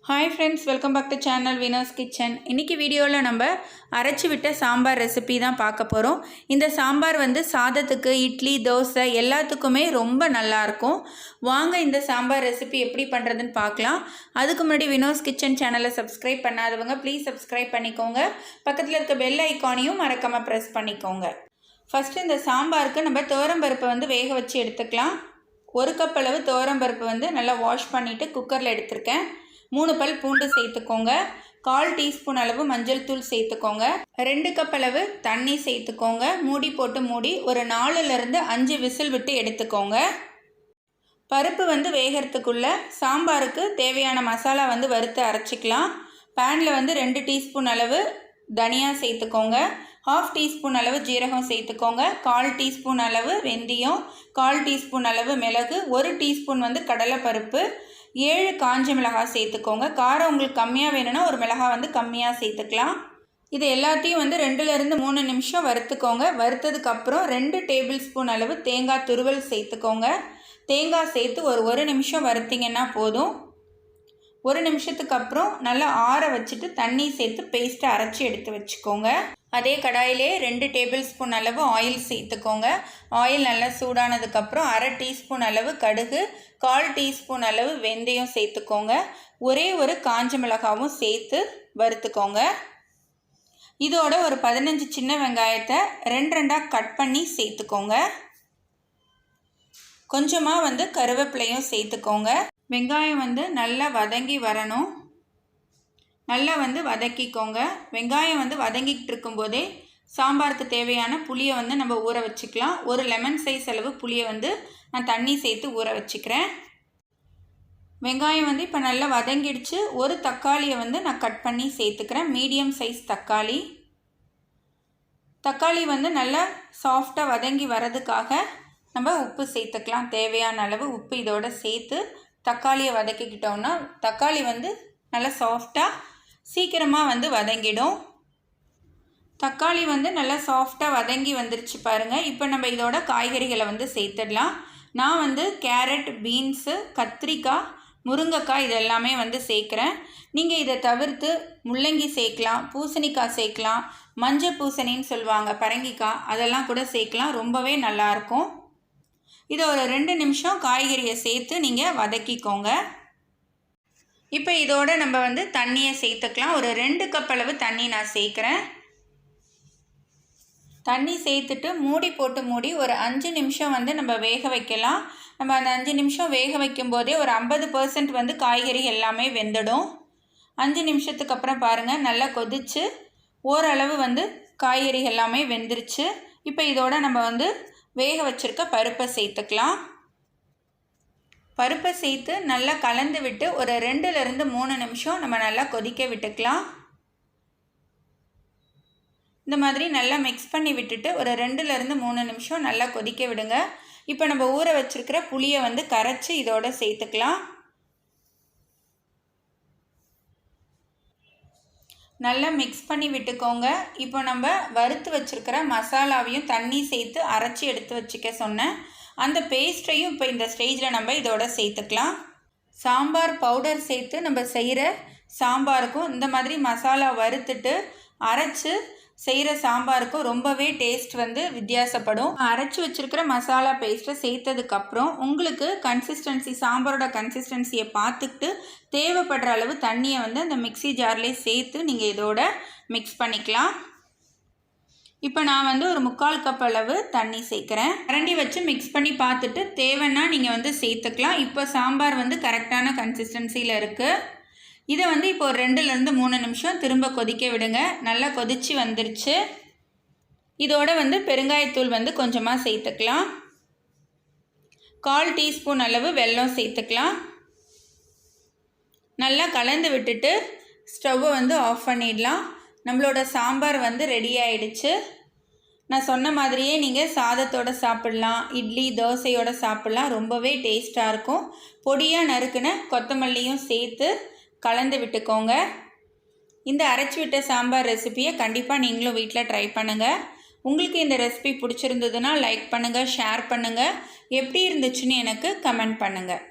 Hi friends, welcome back to channel Vinner's Kitchen. இன்னைக்கு வீடியோவில் நம்ம அரைச்சி விட்ட சாம்பார் ரெசிபி தான் பார்க்க போகிறோம். இந்த சாம்பார் வந்து சாதத்துக்கு, இட்லி, தோசை எல்லாத்துக்குமே ரொம்ப நல்லாயிருக்கும். வாங்க இந்த சாம்பார் ரெசிபி எப்படி பண்ணுறதுன்னு பார்க்கலாம். அதுக்கு முன்னாடி வினோஸ் கிச்சன் சேனலை சப்ஸ்கிரைப் பண்ணாதவங்க ப்ளீஸ் சப்ஸ்கிரைப் பண்ணிக்கோங்க. பக்கத்தில் இருக்க பெல் ஐக்கானையும் மறக்காமல் ப்ரெஸ் பண்ணிக்கோங்க. ஃபஸ்ட்டு இந்த சாம்பாருக்கு நம்ம துவரம்பருப்பை வந்து வேக வச்சு எடுத்துக்கலாம். 1 கப் அளவு துவரம்பருப்பு வந்து நல்லா வாஷ் பண்ணிவிட்டு குக்கரில் எடுத்திருக்கேன். 3 பல் பூண்டு சேர்த்துக்கோங்க. 1/4 டீஸ்பூன் அளவு மஞ்சள் தூள் சேர்த்துக்கோங்க. 2 கப் அளவு தண்ணி சேர்த்துக்கோங்க. மூடி போட்டு மூடி ஒரு 4லேருந்து 5 விசில் விட்டு எடுத்துக்கோங்க. பருப்பு வந்து வேகிறதுக்குள்ளே சாம்பாருக்கு தேவையான மசாலா வந்து வறுத்து அரைச்சிக்கலாம். பேனில் வந்து 2 டீஸ்பூன் அளவு தனியா சேர்த்துக்கோங்க. 1/2 டீஸ்பூன் அளவு ஜீரகம் சேர்த்துக்கோங்க. 1/4 டீஸ்பூன் அளவு வெந்தயம், 1/4 டீஸ்பூன் அளவு மிளகு, 1 டீஸ்பூன் வந்து கடலைப்பருப்பு, 7 காஞ்ச மிளகாய் சேர்த்துக்கோங்க. காரம் உங்களுக்கு கம்மியாக வேணும்னா ஒரு மிளகாய் வந்து கம்மியாக சேர்த்துக்கலாம். இது எல்லாத்தையும் வந்து 2லேருந்து 3 நிமிஷம் வறுத்துக்கோங்க. வறுத்ததுக்கப்புறம் 2 டேபிள் ஸ்பூன் அளவு தேங்காய் துருவல் சேர்த்துக்கோங்க. தேங்காய் சேர்த்து ஒரு 1 நிமிஷம் வறுத்திங்கன்னா போதும். 1 நிமிஷத்துக்கு அப்புறம் நல்லா ஆற வச்சுட்டு தண்ணி சேர்த்து பேஸ்ட்டை அரைச்சி எடுத்து வச்சுக்கோங்க. அதே கடாயிலே 2 டேபிள் ஸ்பூன் அளவு ஆயில் சேர்த்துக்கோங்க. ஆயில் நல்லா சூடானதுக்கப்புறம் 1/2 டீஸ்பூன் அளவு கடுகு, 1/4 டீஸ்பூன் அளவு வெந்தயம் சேர்த்துக்கோங்க. ஒரே ஒரு காஞ்ச மிளகாவும் சேர்த்து வறுத்துக்கோங்க. இதோட ஒரு 15 சின்ன வெங்காயத்தை 2 கட் பண்ணி சேர்த்துக்கோங்க. கொஞ்சமாக வந்து கருவேப்பிலையும் சேர்த்துக்கோங்க. வெங்காயம் வந்து நல்லா வதங்கி வரணும். நல்லா வந்து வதக்கிக்கோங்க. வெங்காயம் வந்து வதங்கிக்கிட்டு இருக்கும்போதே சாம்பாருக்கு தேவையான புளியை வந்து நம்ம ஊற வச்சுக்கலாம். ஒரு லெமன் சைஸ் அளவு புளியை வந்து நான் தண்ணி சேர்த்து ஊற வச்சுக்கிறேன். வெங்காயம் வந்து இப்போ நல்லா வதங்கிடுச்சு. ஒரு தக்காளியை வந்து நான் கட் பண்ணி சேர்த்துக்கிறேன். மீடியம் சைஸ் தக்காளி. தக்காளி வந்து நல்லா சாஃப்டாக வதங்கி வரதுக்காக நம்ம உப்பு சேர்த்துக்கலாம். தேவையான அளவு உப்பு இதோட சேர்த்து தக்காளியை வதக்கிக்கிட்டோம்னா தக்காளி வந்து நல்லா சாஃப்டாக சீக்கிரமாக வந்து வதங்கிடும். தக்காளி வந்து நல்லா சாஃப்டாக வதங்கி வந்துருச்சு பாருங்கள். இப்போ நம்ம இதோட காய்கறிகளை வந்து சேர்த்துடலாம். நான் வந்து கேரட், பீன்ஸு, கத்திரிக்காய், முருங்கைக்காய் இதெல்லாமே வந்து சேர்க்குறேன். நீங்கள் இதை தவிர்த்து முள்ளங்கி சேர்க்கலாம், பூசணிக்காய் சேர்க்கலாம், மஞ்சள் பூசணின்னு சொல்லுவாங்க, பரங்கிக்காய், அதெல்லாம் கூட சேர்க்கலாம். ரொம்பவே நல்லாயிருக்கும். இதை ஒரு 2 நிமிஷம் காய்கறியை சேர்த்து நீங்கள் வதக்கிக்கோங்க. இப்போ இதோட நம்ம வந்து தண்ணியை சேர்த்துக்கலாம். ஒரு 2 கப் அளவு தண்ணி நான் சேர்க்குறேன். தண்ணி சேர்த்துட்டு மூடி போட்டு மூடி ஒரு 5 நிமிஷம் வந்து நம்ம வேக வைக்கலாம். நம்ம அந்த 5 நிமிஷம் வேக வைக்கும் போதே ஒரு 50% வந்து காய்கறி எல்லாமே வெந்துடும். 5 நிமிஷத்துக்கு அப்புறம் பாருங்கள் நல்லா கொதிச்சு ஓரளவு வந்து காய்கறி எல்லாமே வெந்துருச்சு. இப்போ இதோட நம்ம வந்து வேக வச்சுருக்க பருப்பை சேர்த்துக்கலாம். பருப்பை சேர்த்து நல்லா கலந்து விட்டு ஒரு 2லேருந்து 3 நிமிஷம் நம்ம நல்லா கொதிக்க விட்டுக்கலாம். இந்த மாதிரி நல்லா மிக்ஸ் பண்ணி விட்டுட்டு ஒரு 2லேருந்து 3 நிமிஷம் நல்லா கொதிக்க விடுங்க. இப்போ நம்ம ஊற வச்சுருக்கிற புளியை வந்து கரைச்சி இதோட சேர்த்துக்கலாம். நல்லா மிக்ஸ் பண்ணி விட்டுக்கோங்க. இப்போ நம்ம வறுத்து வச்சுருக்கிற மசாலாவையும் தண்ணி சேர்த்து அரைச்சி எடுத்து வச்சுக்க சொன்னேன். அந்த பேஸ்ட்டையும் இப்போ இந்த ஸ்டேஜில் நம்ம இதோட சேர்த்துக்கலாம். சாம்பார் பவுடர் சேர்த்து நம்ம செய்கிற சாம்பாருக்கும் இந்த மாதிரி மசாலா வறுத்துட்டு அரைச்சி செய்கிற சாம்பாருக்கும் ரொம்பவே டேஸ்ட் வந்து வித்தியாசப்படும். அரைச்சி வச்சுருக்கிற மசாலா பேஸ்ட்டை சேர்த்ததுக்கப்புறம் உங்களுக்கு கன்சிஸ்டன்சி, சாம்பாரோட கன்சிஸ்டன்சியை பார்த்துக்கிட்டு தேவைப்படுற அளவு தண்ணியை வந்து அந்த மிக்ஸி ஜார்லேயே சேர்த்து நீங்கள் இதோட மிக்ஸ் பண்ணிக்கலாம். இப்போ நான் வந்து ஒரு 3/4 கப் அளவு தண்ணி சேர்க்குறேன். கரண்டி வச்சு மிக்ஸ் பண்ணி பார்த்துட்டு தேவைன்னா நீங்கள் வந்து சேர்த்துக்கலாம். இப்போ சாம்பார் வந்து கரெக்டான கன்சிஸ்டன்சியில் இருக்குது. இதை வந்து இப்போ ஒரு 2லேருந்து 3 நிமிஷம் திரும்ப கொதிக்க விடுங்க. நல்லா கொதிச்சு வந்துருச்சு. இதோட வந்து பெருங்காயத்தூள் வந்து கொஞ்சமாக சேர்த்துக்கலாம். 1/4 டீஸ்பூன் அளவு வெல்லம் சேர்த்துக்கலாம். நல்லா கலந்து விட்டுட்டு ஸ்டவ்வை வந்து ஆஃப் பண்ணிடலாம். நம்மளோட சாம்பார் வந்து ரெடி ஆயிடுச்சு. நான் சொன்ன மாதிரியே நீங்கள் சாதத்தோடு சாப்பிட்லாம், இட்லி தோசையோடு சாப்பிட்லாம். ரொம்பவே டேஸ்ட்டாக இருக்கும். பொடியாக நறுக்குன கொத்தமல்லியும் சேர்த்து கலந்து விட்டுக்கோங்க. இந்த அரைச்சி விட்ட சாம்பார் ரெசிபியை கண்டிப்பாக நீங்களும் வீட்டில் ட்ரை பண்ணுங்கள். உங்களுக்கு இந்த ரெசிபி பிடிச்சிருந்ததுன்னா லைக் பண்ணுங்கள், ஷேர் பண்ணுங்கள். எப்படி இருந்துச்சுன்னு எனக்கு கமெண்ட் பண்ணுங்கள்.